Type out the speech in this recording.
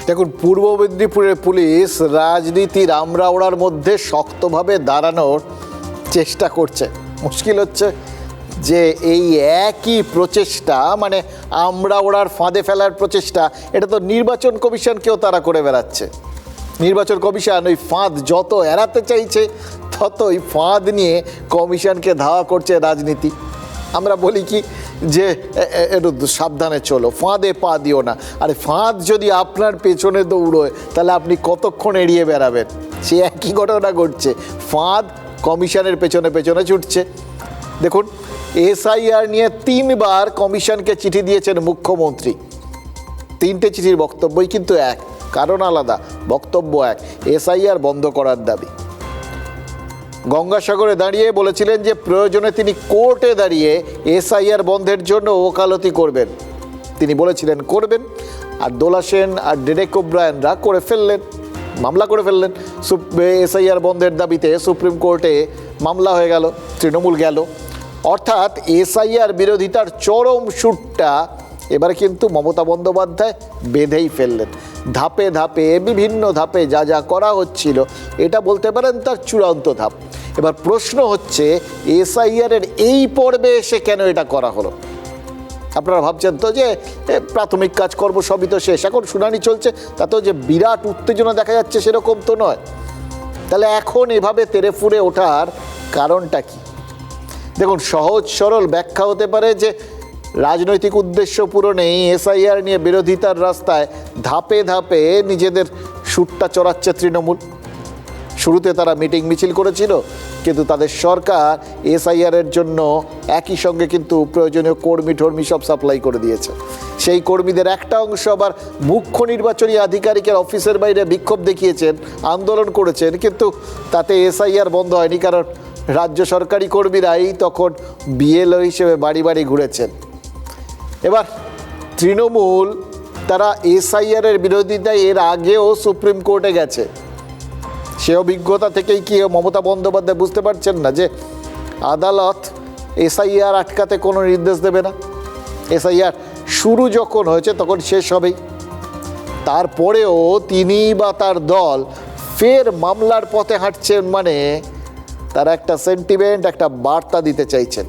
দেখুন, পূর্ব মেদিনীপুরের পুলিশ রাজনীতির আমরাওড়ার মধ্যে শক্তভাবে দাঁড়ানোর চেষ্টা করছে। মুশকিল হচ্ছে যে এই একই প্রচেষ্টা, মানে আমরাওড়ার ফাঁদে ফেলার প্রচেষ্টা, এটা তো নির্বাচন কমিশনকেও তারা করে বেড়াচ্ছে। নির্বাচন কমিশন ওই ফাঁদ যত এড়াতে চাইছে ততই ফাঁদ নিয়ে কমিশনকে ধাওয়া করছে রাজনীতি। আমরা বলি কি যে একটু সাবধানে চলো, ফাঁদে পা দিও না। আরে ফাঁদ যদি আপনার পেছনে দৌড়োয় তাহলে আপনি কতক্ষণ এড়িয়ে বেড়াবেন? সে একই ঘটনা ঘটছে, ফাঁদ কমিশনের পেছনে পেছনে ছুটছে। দেখুন, এসআইআর নিয়ে 3 বার কমিশনকে চিঠি দিয়েছেন মুখ্যমন্ত্রী। 3টে চিঠির বক্তব্যই কিন্তু এক, কারণ আলাদা, বক্তব্য এক, এসআইআর বন্ধ করার দাবি। গঙ্গাসাগরে দাঁড়িয়ে বলেছিলেন যে প্রয়োজনে তিনি কোর্টে দাঁড়িয়ে এসআইআর বন্ধের জন্য ওকালতি করবেন। তিনি বলেছিলেন করবেন, আর দোলা সেন আর ডেরেক ওব্রায়েনরা করে ফেললেন, মামলা করে ফেললেন। এসআইআর বন্ধের দাবিতে সুপ্রিম কোর্টে মামলা হয়ে গেল, তৃণমূল গেল। অর্থাৎ এসআইআর বিরোধিতার চরম সুরটা এবারে কিন্তু মমতা বন্দ্যোপাধ্যায় বেঁধেই ফেললেন। ধাপে ধাপে, বিভিন্ন ধাপে যা যা করা হচ্ছিল, এটা বলতে পারেন তার চূড়ান্ত ধাপ। এবার প্রশ্ন হচ্ছে, এসআইআরের এই পর্বে এসে কেন এটা করা হলো? আপনারা ভাবছেন তো যে প্রাথমিক কাজকর্ম সবই তো শেষ, এখন শুনানি চলছে, তাতেও যে বিরাট উত্তেজনা দেখা যাচ্ছে সেরকম তো নয়। তাহলে এখন এভাবে তেড়েফুঁড়ে ওঠার কারণটা কি? দেখুন, সহজ সরল ব্যাখ্যা হতে পারে যে রাজনৈতিক উদ্দেশ্য পূরণেই এসআইআর নিয়ে বিরোধিতার রাস্তায় ধাপে ধাপে নিজেদের সুরটা চড়াচ্ছে তৃণমূল। শুরুতে তারা মিটিং মিছিল করেছিল, কিন্তু তাদের সরকার এসআইআরের জন্য একই সঙ্গে কিন্তু প্রয়োজনীয় কর্মী টর্মী সব সাপ্লাই করে দিয়েছে। সেই কর্মীদের একটা অংশ আবার মুখ্য নির্বাচনী আধিকারিকের অফিসের বাইরে বিক্ষোভ দেখিয়েছেন, আন্দোলন করেছেন, কিন্তু তাতে এসআইআর বন্ধ হয়নি, কারণ রাজ্য সরকারি কর্মীরাই তখন বিএলও হিসেবে বাড়ি বাড়ি ঘুরেছেন। এবার তৃণমূল তারা এসআইআরের বিরোধিতায় এর আগেও সুপ্রিম কোর্টে গেছে। সে অভিজ্ঞতা থেকেই কি মমতা বন্দ্যোপাধ্যায় বুঝতে পারছেন না যে আদালত এসআইআর আটকাতে কোনো নির্দেশ দেবে না? এসআইআর শুরু যখন হয়েছে তখন শেষ হবেই। তারপরেও তিনি বা তার দল ফের মামলার পথে হাঁটছেন, মানে তারা একটা সেন্টিমেন্ট, একটা বার্তা দিতে চাইছেন।